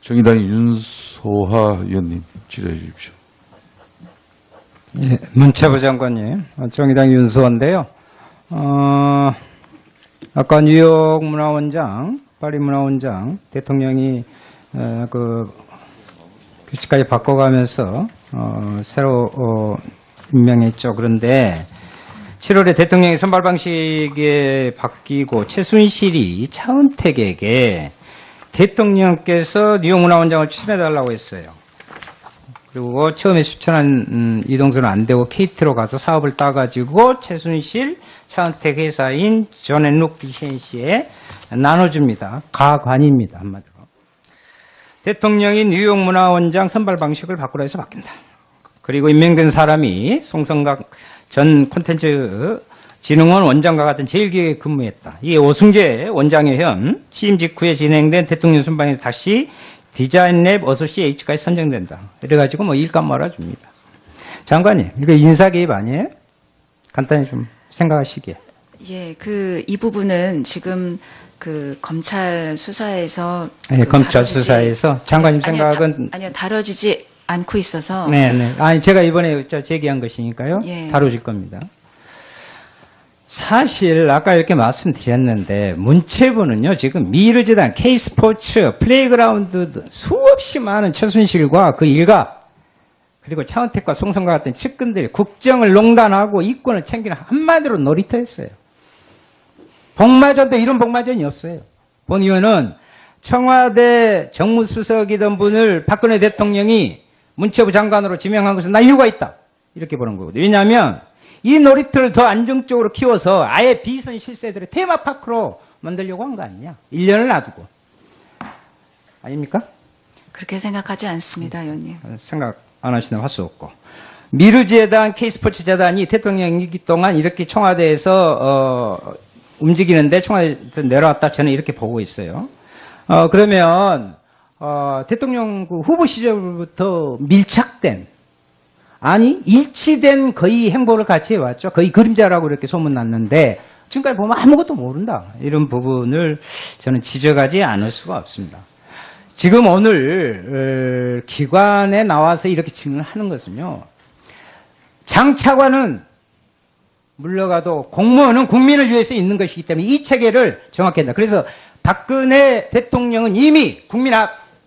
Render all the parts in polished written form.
정의당의 윤소하 의원님 질의해 주십시오. 예, 문체부 장관님, 정의당 윤소한데요. 아까 뉴욕 문화원장, 파리 문화원장 대통령이 그 규칙까지 바꿔가면서 새로 임명했죠. 그런데 7월에 대통령의 선발 방식에 바뀌고 최순실이 차은택에게 대통령께서 뉴욕 문화원장을 추천해달라고 했어요. 그리고 처음에 추천한 이동수는 안 되고 KT로 가서 사업을 따가지고 최순실, 차은택 회사인 존 앤 룩 리센시에 나눠줍니다. 가관입니다. 한마디로. 대통령이 뉴욕 문화원장 선발 방식을 바꾸라 해서 바뀐다. 그리고 임명된 사람이 송성각 전 콘텐츠 진흥원 원장과 같은 제일기획에 근무했다. 이게 오승재 원장의 현 취임 직후에 진행된 대통령 순방에서 다시 디자인랩 어소시에이츠까지 선정된다. 이래가지고 뭐 일감 말아줍니다. 장관님, 이거 인사 개입 아니에요? 간단히 좀 생각하시기에. 예, 이 부분은 지금 검찰 수사에서. 네, 검찰 수사에서. 장관님 생각은. 아니요, 다뤄지지 않고 있어서. 네네. 아니, 제가 이번에 제기한 것이니까요. 예. 다뤄질 겁니다. 사실 아까 이렇게 말씀드렸는데 문체부는요 지금 미르재단, K스포츠, 플레이그라운드 수없이 많은 최순실과 그 일가 그리고 차은택과 송성과 같은 측근들이 국정을 농단하고 이권을 챙기는 한마디로 놀이터였어요. 복마전도 이런 복마전이 없어요. 본 의원은 청와대 정무수석이던 분을 박근혜 대통령이 문체부 장관으로 지명한 것은 나 이유가 있다 이렇게 보는 거거든요. 왜냐하면 이 놀이터를 더 안정적으로 키워서 아예 비선 실세들의 테마파크로 만들려고 한 거 아니냐. 1년을 놔두고. 아닙니까? 그렇게 생각하지 않습니다, 의원님. 생각 안 하시는 할 수 없고. 미르재단, K스포츠 재단이 대통령 임기 동안 이렇게 청와대에서 움직이는데 청와대에서 내려왔다 저는 이렇게 보고 있어요. 그러면 대통령 후보 시절부터 밀착된 아니 일치된 거의 행보를 같이 해왔죠. 거의 그림자라고 이렇게 소문났는데 지금까지 보면 아무것도 모른다. 이런 부분을 저는 지적하지 않을 수가 없습니다. 지금 오늘 기관에 나와서 이렇게 증언을 하는 것은요. 장차관은 물러가도 공무원은 국민을 위해서 있는 것이기 때문에 이 체계를 정확히 한다. 그래서 박근혜 대통령은 이미 국민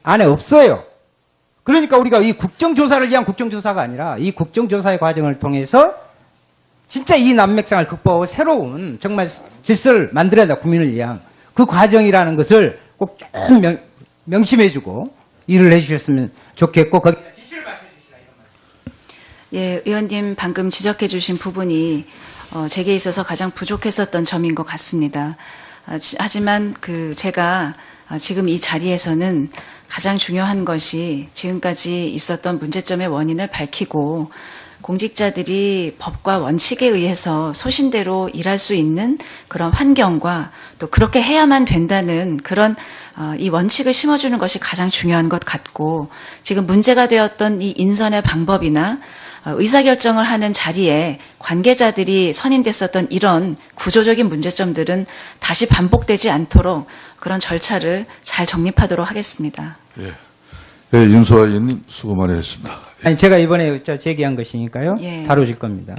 안에 없어요. 그러니까 우리가 이 국정조사를 위한 국정조사가 아니라 이 국정조사의 과정을 통해서 진짜 이 난맥상을 극복하고 새로운 정말 질서를 만들어야 한다. 국민을 위한 그 과정이라는 것을 꼭 좀 명심해주고 일을 해주셨으면 좋겠고 거기다 지시를 밝혀주시라 이런 말씀. 예, 의원님 방금 지적해 주신 부분이 제게 있어서 가장 부족했었던 점인 것 같습니다. 하지만 제가 지금 이 자리에서는 가장 중요한 것이 지금까지 있었던 문제점의 원인을 밝히고 공직자들이 법과 원칙에 의해서 소신대로 일할 수 있는 그런 환경과 또 그렇게 해야만 된다는 그런 이 원칙을 심어주는 것이 가장 중요한 것 같고 지금 문제가 되었던 이 인선의 방법이나 의사결정을 하는 자리에 관계자들이 선임됐었던 이런 구조적인 문제점들은 다시 반복되지 않도록 그런 절차를 잘 정립하도록 하겠습니다. 예, 예 윤소하 의원님 수고 많이 했습니다. 아니 제가 이번에 제기한 것이니까요. 예. 다뤄질 겁니다.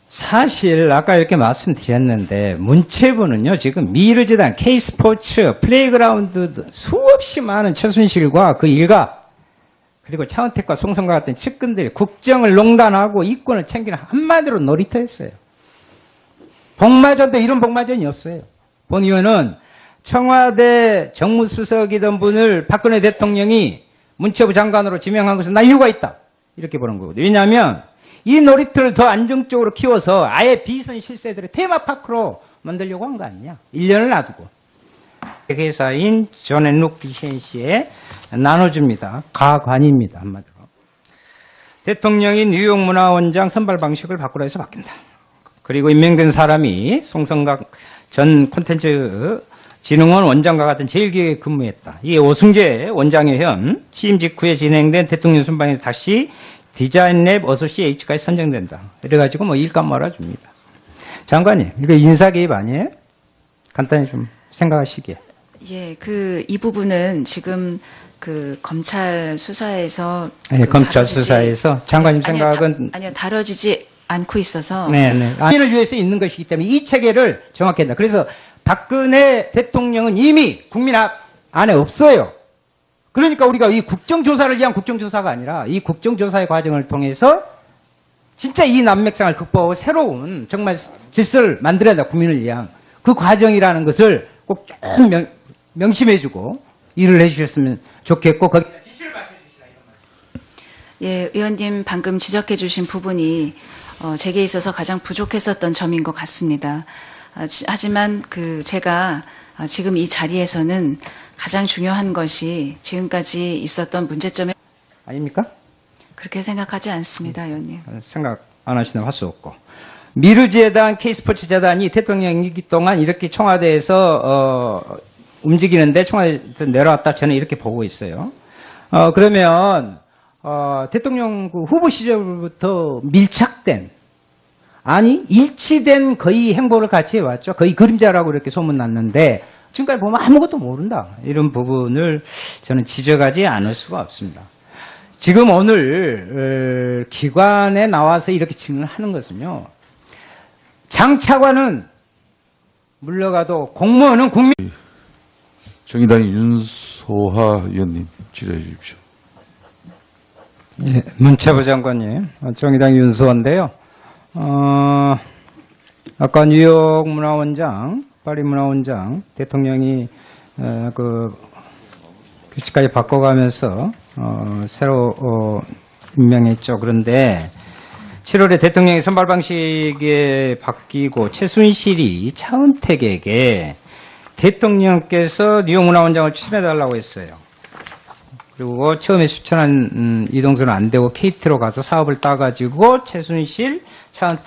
사실 아까 이렇게 말씀드렸는데 문체부는요 지금 미르재단, K스포츠, 플레이그라운드 수없이 많은 최순실과 그 일가 그리고 차은택과 송성과 같은 측근들이 국정을 농단하고 이권을 챙기는 한마디로 놀이터였어요. 복마전도 이런 복마전이 없어요. 본 의원은 청와대 정무수석이던 분을 박근혜 대통령이 문체부 장관으로 지명한 것은 나 이유가 있다. 이렇게 보는 거거든요. 왜냐하면 이 놀이터를 더 안정적으로 키워서 아예 비선 실세들의 테마파크로 만들려고 한 거 아니냐. 1년을 놔두고. 회사인 존 앤 룩 리센시에 나눠줍니다. 가관입니다. 한마디로. 대통령이 뉴욕 문화원장 선발 방식을 바꾸라 해서 바뀐다. 그리고 임명된 사람이 송성각 전 콘텐츠 진흥원 원장과 같은 제일기획에 근무했다. 이게 오승재 원장의 현 취임 직후에 진행된 대통령 순방에서 다시 디자인랩 어소시에이츠까지 선정된다. 이래가지고 뭐 일감 말아줍니다. 장관님, 이거 인사 개입 아니에요? 간단히 좀 생각하시기에. 예, 이 부분은 지금 그 검찰 수사에서 네, 검찰 다뤄지지- 수사에서 장관님 아니요, 생각은 아니요, 다뤄지지 않고 있어서 네네. 국민을 위해서 있는 것이기 때문에 이 체계를 정확히 한다. 그래서 박근혜 대통령은 이미 국민 안에 없어요. 그러니까 우리가 이 국정조사를 위한 국정조사가 아니라 이 국정조사의 과정을 통해서 진짜 이 난맥상을 극복하고 새로운 정말 질서를 만들어야 된다. 국민을 위한. 그 과정이라는 것을 꼭 좀 명심해주고 일을 해주셨으면 좋겠고 거기 예, 의원님 방금 지적해 주신 부분이 제게 있어서 가장 부족했었던 점인 것 같습니다. 하지만 제가 지금 이 자리에서는 가장 중요한 것이 지금까지 있었던 문제점에 아닙니까? 그렇게 생각하지 않습니다, 의원님. 생각 안 하시는 할 수 없고. 미르재단, K스포츠 재단이 대통령 임기 동안 이렇게 청와대에서 움직이는데 청와대 내려왔다 저는 이렇게 보고 있어요. 그러면 대통령 그 후보 시절부터 밀착된 아니 일치된 거의 행보를 같이 해왔죠. 거의 그림자라고 이렇게 소문났는데 지금까지 보면 아무것도 모른다. 이런 부분을 저는 지적하지 않을 수가 없습니다. 지금 오늘 기관에 나와서 이렇게 질문을 하는 것은요. 장 차관은 물러가도 공무원은 국민 정의당의 윤소하 의원님 질의해 주십시오. 예, 문체부 장관님, 정의당 윤수원인데요. 아까 뉴욕 문화원장, 파리 문화원장 대통령이 규칙까지 바꿔가면서 새로 임명했죠. 그런데 7월에 대통령의 선발 방식에 바뀌고 최순실이 차은택에게 대통령께서 뉴욕 문화원장을 추천해달라고 했어요. 그리고 처음에 추천한 이동수는 안 되고 KT로 가서 사업을 따가지고 최순실, 차은택